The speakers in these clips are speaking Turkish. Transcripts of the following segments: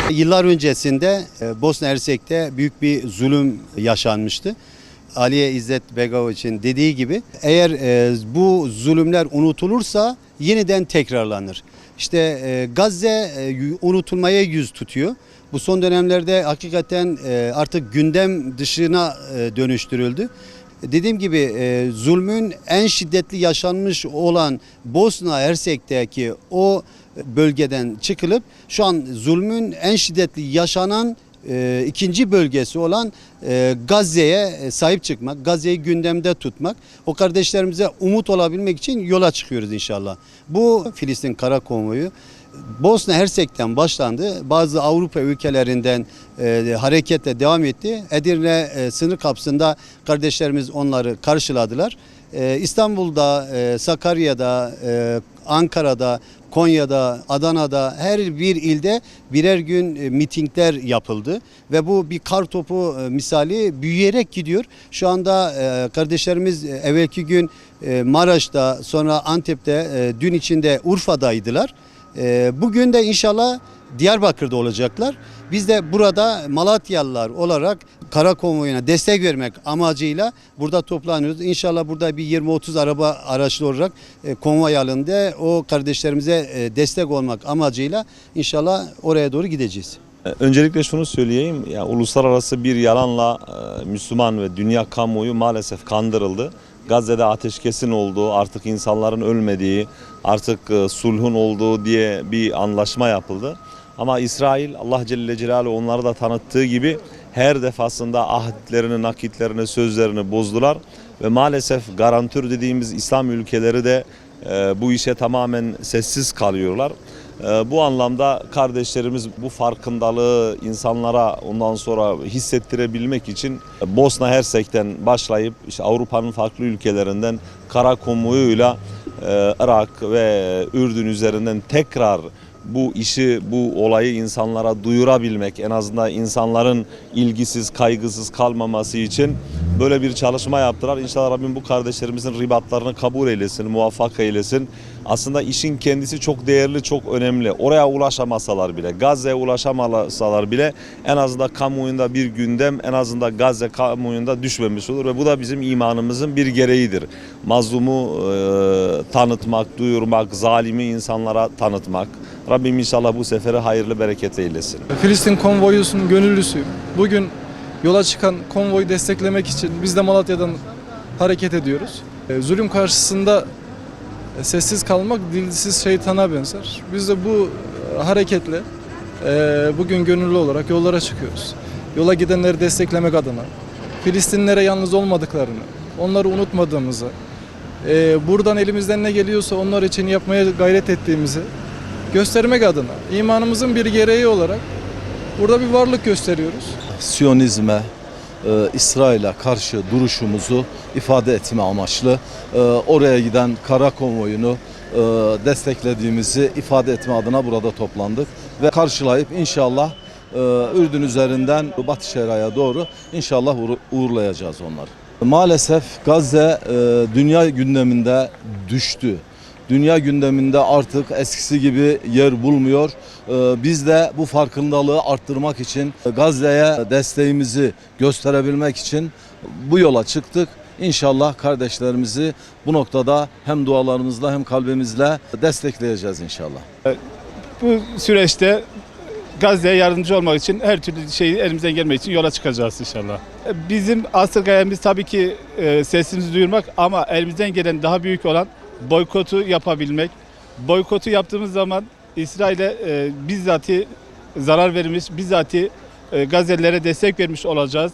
Yıllar öncesinde Bosna Hersek'te büyük bir zulüm yaşanmıştı. Aliye İzzet Begoviç'in dediği gibi eğer bu zulümler unutulursa yeniden tekrarlanır. İşte Gazze unutulmaya yüz tutuyor. Bu son dönemlerde hakikaten artık gündem dışına dönüştürüldü. Dediğim gibi zulmün en şiddetli yaşanmış olan Bosna Hersek'teki o bölgeden çıkılıp şu an zulmün en şiddetli yaşanan ikinci bölgesi olan Gazze'ye sahip çıkmak, Gazze'yi gündemde tutmak, o kardeşlerimize umut olabilmek için yola çıkıyoruz inşallah. Bu Filistin Kara Konvoyu Bosna Hersek'ten başlandı. Bazı Avrupa ülkelerinden hareketle devam etti. Edirne sınır kapısında kardeşlerimiz onları karşıladılar. İstanbul'da, Sakarya'da, Ankara'da, Konya'da, Adana'da her bir ilde birer gün mitingler yapıldı ve bu bir kar topu misali büyüyerek gidiyor. Şu anda kardeşlerimiz evvelki gün Maraş'ta, sonra Antep'te, dün içinde Urfa'daydılar. Bugün de inşallah Diyarbakır'da olacaklar. Biz de burada Malatyalılar olarak Kara Konvoyu'na destek vermek amacıyla burada toplanıyoruz. İnşallah burada bir 20-30 araba araçlı olarak konvoy halinde o kardeşlerimize destek olmak amacıyla inşallah oraya doğru gideceğiz. Öncelikle şunu söyleyeyim, ya uluslararası bir yalanla Müslüman ve dünya kamuoyu maalesef kandırıldı. Gazze'de ateşkesin olduğu, artık insanların ölmediği, artık sulhun olduğu diye bir anlaşma yapıldı. Ama İsrail, Allah Celle Celaluhu onları da tanıttığı gibi her defasında ahdlerini, nakitlerini, sözlerini bozdular. Ve maalesef garantör dediğimiz İslam ülkeleri de bu işe tamamen sessiz kalıyorlar. Bu anlamda kardeşlerimiz bu farkındalığı insanlara ondan sonra hissettirebilmek için Bosna Hersek'ten başlayıp işte Avrupa'nın farklı ülkelerinden kara konvoyuyla Irak ve Ürdün üzerinden tekrar bu işi, bu olayı insanlara duyurabilmek, en azından insanların ilgisiz, kaygısız kalmaması için böyle bir çalışma yaptılar. İnşallah Rabbim bu kardeşlerimizin ribatlarını kabul eylesin, muvaffak eylesin. Aslında işin kendisi çok değerli, çok önemli. Oraya ulaşamasalar bile, Gazze'ye ulaşamasalar bile en azından kamuoyunda bir gündem, en azından Gazze kamuoyunda düşmemiş olur ve bu da bizim imanımızın bir gereğidir. Mazlumu tanıtmak, duyurmak, zalimi insanlara tanıtmak. Rabbim inşallah bu seferi hayırlı, bereketli eylesin. Filistin konvoyusunun gönüllüsüyüm. Bugün yola çıkan konvoyu desteklemek için biz de Malatya'dan hareket ediyoruz. Zulüm karşısında sessiz kalmak dilsiz şeytana benzer. Biz de bu hareketle bugün gönüllü olarak yollara çıkıyoruz. Yola gidenleri desteklemek adına, Filistinlilere yalnız olmadıklarını, onları unutmadığımızı, buradan elimizden ne geliyorsa onlar için yapmaya gayret ettiğimizi göstermek adına, imanımızın bir gereği olarak burada bir varlık gösteriyoruz. Siyonizme, İsrail'e karşı duruşumuzu ifade etme amaçlı oraya giden kara konvoyunu desteklediğimizi ifade etme adına burada toplandık. Ve karşılayıp inşallah Ürdün üzerinden Batı Şeria'ya doğru inşallah uğurlayacağız onları. Maalesef Gazze dünya gündeminde düştü. Dünya gündeminde artık eskisi gibi yer bulmuyor. Biz de bu farkındalığı arttırmak için, Gazze'ye desteğimizi gösterebilmek için bu yola çıktık. İnşallah kardeşlerimizi bu noktada hem dualarımızla hem kalbimizle destekleyeceğiz inşallah. Bu süreçte Gazze'ye yardımcı olmak için her türlü şeyi elimizden gelmek için yola çıkacağız inşallah. Bizim asıl gayemiz tabii ki sesimizi duyurmak ama elimizden gelen daha büyük olan boykotu yapabilmek. Boykotu yaptığımız zaman İsrail'e bizzati zarar vermiş, bizzati Gazelilere destek vermiş olacağız.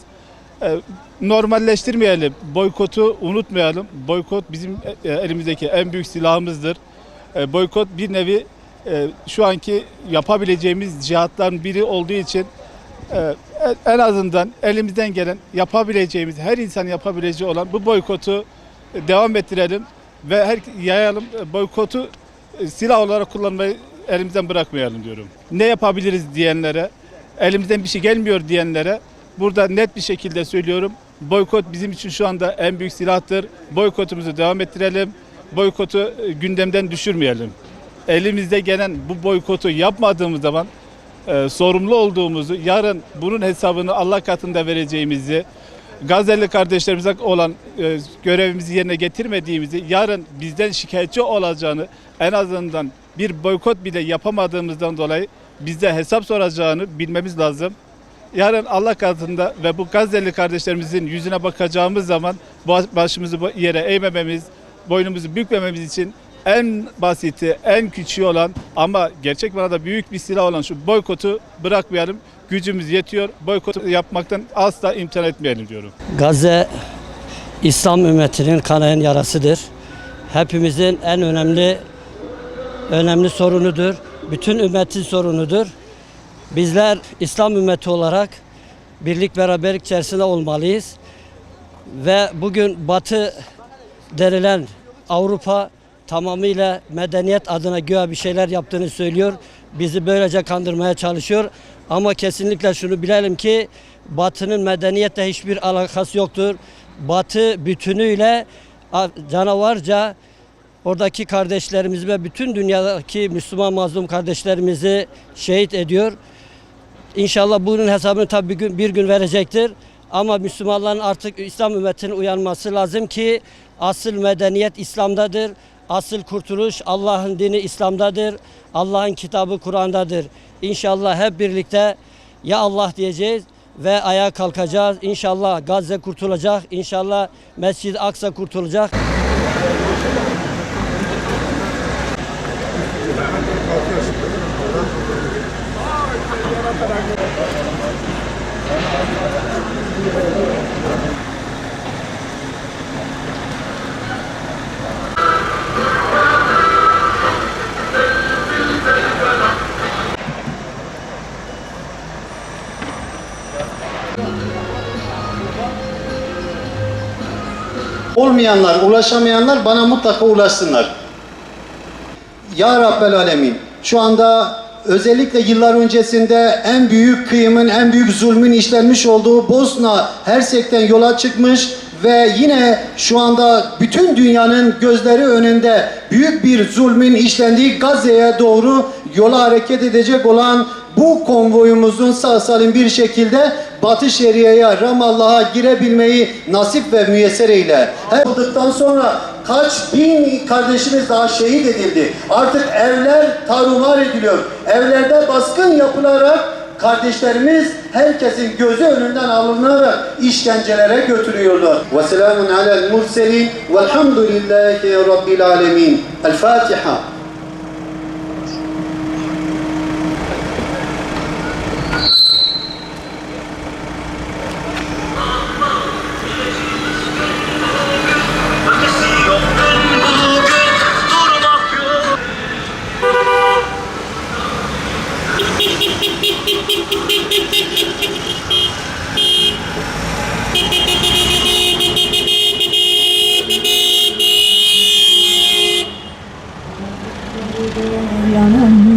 Normalleştirmeyelim, boykotu unutmayalım. Boykot bizim elimizdeki en büyük silahımızdır. Boykot bir nevi şu anki yapabileceğimiz cihatların biri olduğu için en azından elimizden gelen yapabileceğimiz, her insan yapabileceği olan bu boykotu devam ettirelim ve yayalım. Boykotu silah olarak kullanmayı elimizden bırakmayalım diyorum. Ne yapabiliriz diyenlere, elimizden bir şey gelmiyor diyenlere burada net bir şekilde söylüyorum. Boykot bizim için şu anda en büyük silahtır. Boykotumuzu devam ettirelim. Boykotu gündemden düşürmeyelim. elimizde gelen bu boykotu yapmadığımız zaman sorumlu olduğumuzu, yarın bunun hesabını Allah katında vereceğimizi, Gazze'li kardeşlerimize olan görevimizi yerine getirmediğimizi, yarın bizden şikayetçi olacağını, en azından bir boykot bile yapamadığımızdan dolayı bizde hesap soracağını bilmemiz lazım. Yarın Allah katında ve bu Gazze'li kardeşlerimizin yüzüne bakacağımız zaman başımızı bu yere eğmememiz, boynumuzu bükmememiz için en basiti, en küçüğü olan ama gerçek manada büyük bir silah olan şu boykotu bırakmayalım. Gücümüz yetiyor. Boykot yapmaktan asla imtina etmeyelim diyorum. Gazze İslam ümmetinin kanayan yarasıdır. Hepimizin en önemli sorunudur. Bütün ümmetin sorunudur. Bizler İslam ümmeti olarak birlik beraberlik içerisinde olmalıyız. Ve bugün Batı denilen Avrupa tamamıyla medeniyet adına güya bir şeyler yaptığını söylüyor. Bizi böylece kandırmaya çalışıyor. Ama kesinlikle şunu bilelim ki Batı'nın medeniyetle hiçbir alakası yoktur. Batı bütünüyle canavarca oradaki kardeşlerimizi ve bütün dünyadaki Müslüman mazlum kardeşlerimizi şehit ediyor. İnşallah bunun hesabını tabii bir gün verecektir. Ama Müslümanların artık İslam ümmetinin uyanması lazım ki asıl medeniyet İslam'dadır. Asıl kurtuluş Allah'ın dini İslam'dadır. Allah'ın kitabı Kur'an'dadır. İnşallah hep birlikte ya Allah diyeceğiz ve ayağa kalkacağız. İnşallah Gazze kurtulacak. İnşallah Mescid-i Aksa kurtulacak. Olmayanlar, ulaşamayanlar bana mutlaka ulaşsınlar. Ya Rabbel Alemin, şu anda özellikle yıllar öncesinde en büyük kıyımın, en büyük zulmün işlenmiş olduğu Bosna Hersek'ten yola çıkmış ve yine şu anda bütün dünyanın gözleri önünde büyük bir zulmün işlendiği Gazze'ye doğru yola hareket edecek olan bu konvoyumuzun sağ salim bir şekilde Batı Şeria'ya, Ramallah'a girebilmeyi nasip ve müyesser eyle. Yapıldıktan sonra kaç bin kardeşimiz daha şehit edildi. Artık evler tarumar ediliyor. Evlerde baskın yapılarak kardeşlerimiz herkesin gözü önünden alınarak işkencelere götürüyorlar. Ve selamun alel murselin velhamdülillahi rabbil alemin. El Fatiha. Yanım